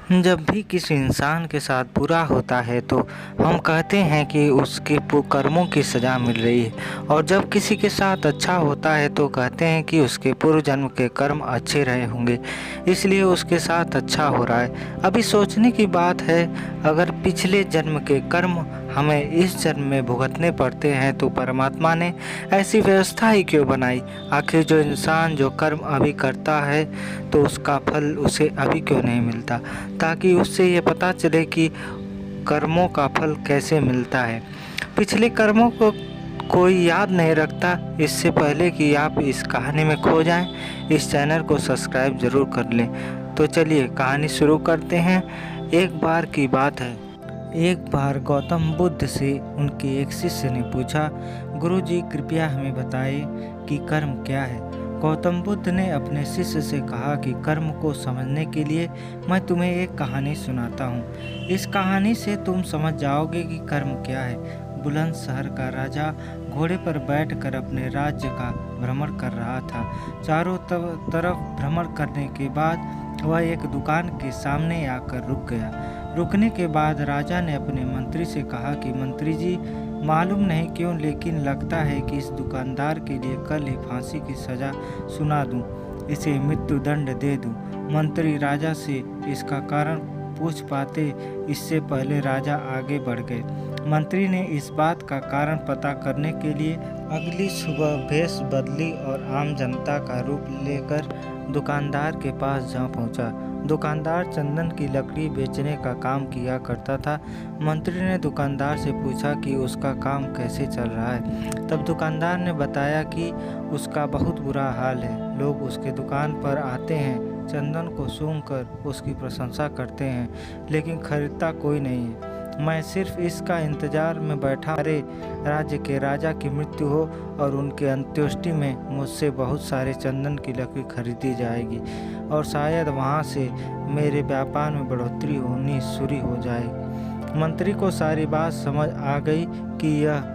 जब भी किसी इंसान के साथ बुरा होता है तो हम कहते हैं कि उसके कर्मों की सज़ा मिल रही है, और जब किसी के साथ अच्छा होता है तो कहते हैं कि उसके पूर्व जन्म के कर्म अच्छे रहे होंगे, इसलिए उसके साथ अच्छा हो रहा है। अभी सोचने की बात है, अगर पिछले जन्म के कर्म हमें इस जन्म में भुगतने पड़ते हैं तो परमात्मा ने ऐसी व्यवस्था ही क्यों बनाई? आखिर जो इंसान जो कर्म अभी करता है तो उसका फल उसे अभी क्यों नहीं मिलता, ताकि उससे ये पता चले कि कर्मों का फल कैसे मिलता है। पिछले कर्मों को कोई याद नहीं रखता। इससे पहले कि आप इस कहानी में खो जाएं, इस चैनल को सब्सक्राइब ज़रूर कर लें। तो चलिए कहानी शुरू करते हैं। एक बार की बात है, एक बार गौतम बुद्ध से उनके एक शिष्य ने पूछा, गुरुजी कृपया हमें बताएं कि कर्म क्या है। गौतम बुद्ध ने अपने शिष्य से कहा कि कर्म को समझने के लिए मैं तुम्हें एक कहानी सुनाता हूँ। इस कहानी से तुम समझ जाओगे कि कर्म क्या है। बुलंद शहर का राजा घोड़े पर बैठकर अपने राज्य का भ्रमण कर रहा था। चारों तरफ भ्रमण करने के बाद वह एक दुकान के सामने आकर रुक गया। रुकने के बाद राजा ने अपने मंत्री से कहा कि मंत्री जी, मालूम नहीं क्यों लेकिन लगता है कि इस दुकानदार के लिए कल ही फांसी की सज़ा सुना दूं, इसे मृत्युदंड दे दूं। मंत्री राजा से इसका कारण पूछ पाते इससे पहले राजा आगे बढ़ गए। मंत्री ने इस बात का कारण पता करने के लिए अगली सुबह भेष बदली और आम जनता का रूप लेकर दुकानदार के पास जा पहुंचा। दुकानदार चंदन की लकड़ी बेचने का काम किया करता था। मंत्री ने दुकानदार से पूछा कि उसका काम कैसे चल रहा है। तब दुकानदार ने बताया कि उसका बहुत बुरा हाल है। लोग उसके दुकान पर आते हैं, चंदन को सूंघकर उसकी प्रशंसा करते हैं, लेकिन खरीदता कोई नहीं है। मैं सिर्फ इसका इंतजार में बैठा अरे राज्य के राजा की मृत्यु हो और उनके अंत्येष्टि में मुझसे बहुत सारे चंदन की लकड़ी खरीदी जाएगी और शायद वहाँ से मेरे व्यापार में बढ़ोतरी होनी शुरू हो जाएगी। मंत्री को सारी बात समझ आ गई कि यह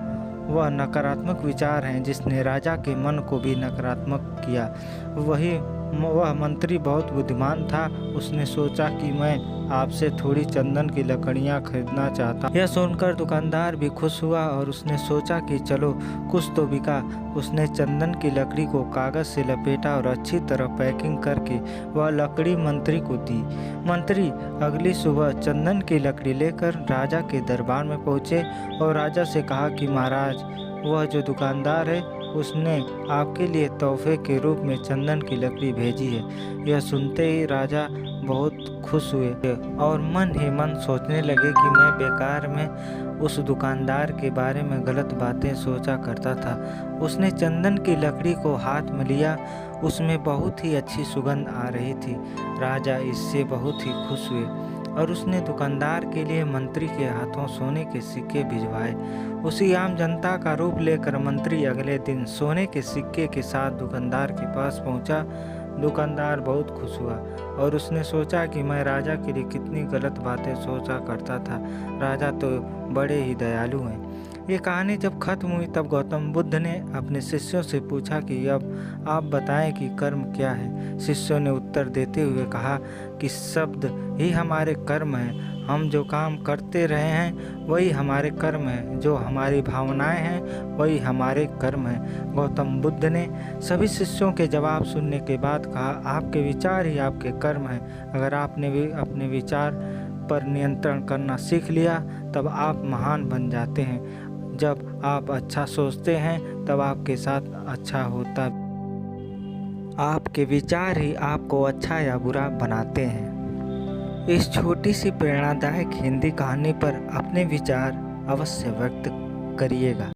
वह नकारात्मक विचार हैं जिसने राजा के मन को भी नकारात्मक किया। वह मंत्री बहुत बुद्धिमान था। उसने सोचा कि मैं आपसे थोड़ी चंदन की लकड़ियां खरीदना चाहता। यह सुनकर दुकानदार भी खुश हुआ और उसने सोचा कि चलो कुछ तो बिका। उसने चंदन की लकड़ी को कागज से लपेटा और अच्छी तरह पैकिंग करके वह लकड़ी मंत्री को दी। मंत्री अगली सुबह चंदन की लकड़ी लेकर राजा के दरबार में पहुंचे और राजा से कहा कि महाराज, वह जो दुकानदार है उसने आपके लिए तोहफे के रूप में चंदन की लकड़ी भेजी है। यह सुनते ही राजा बहुत खुश हुए और मन ही मन सोचने लगे कि मैं बेकार में उस दुकानदार के बारे में गलत बातें सोचा करता था। उसने चंदन की लकड़ी को हाथ में लिया, उसमें बहुत ही अच्छी सुगंध आ रही थी। राजा इससे बहुत ही खुश हुए और उसने दुकानदार के लिए मंत्री के हाथों सोने के सिक्के भिजवाए। उसी आम जनता का रूप लेकर मंत्री अगले दिन सोने के सिक्के के साथ दुकानदार के पास पहुंचा। दुकानदार बहुत खुश हुआ और उसने सोचा कि मैं राजा के लिए कितनी गलत बातें सोचा करता था। राजा तो बड़े ही दयालु हैं। ये कहानी जब खत्म हुई तब गौतम बुद्ध ने अपने शिष्यों से पूछा कि अब आप बताएं कि कर्म क्या है। शिष्यों ने उत्तर देते हुए कहा कि शब्द ही हमारे कर्म हैं। हम जो काम करते रहे हैं वही हमारे कर्म हैं। जो हमारी भावनाएं हैं वही हमारे कर्म हैं। गौतम बुद्ध ने सभी शिष्यों के जवाब सुनने के बाद कहा, आपके विचार ही आपके कर्म हैं। अगर आपने भी अपने विचार पर नियंत्रण करना सीख लिया तब आप महान बन जाते हैं। जब आप अच्छा सोचते हैं तब आपके साथ अच्छा होता। आपके विचार ही आपको अच्छा या बुरा बनाते हैं। इस छोटी सी प्रेरणादायक हिंदी कहानी पर अपने विचार अवश्य व्यक्त करिएगा।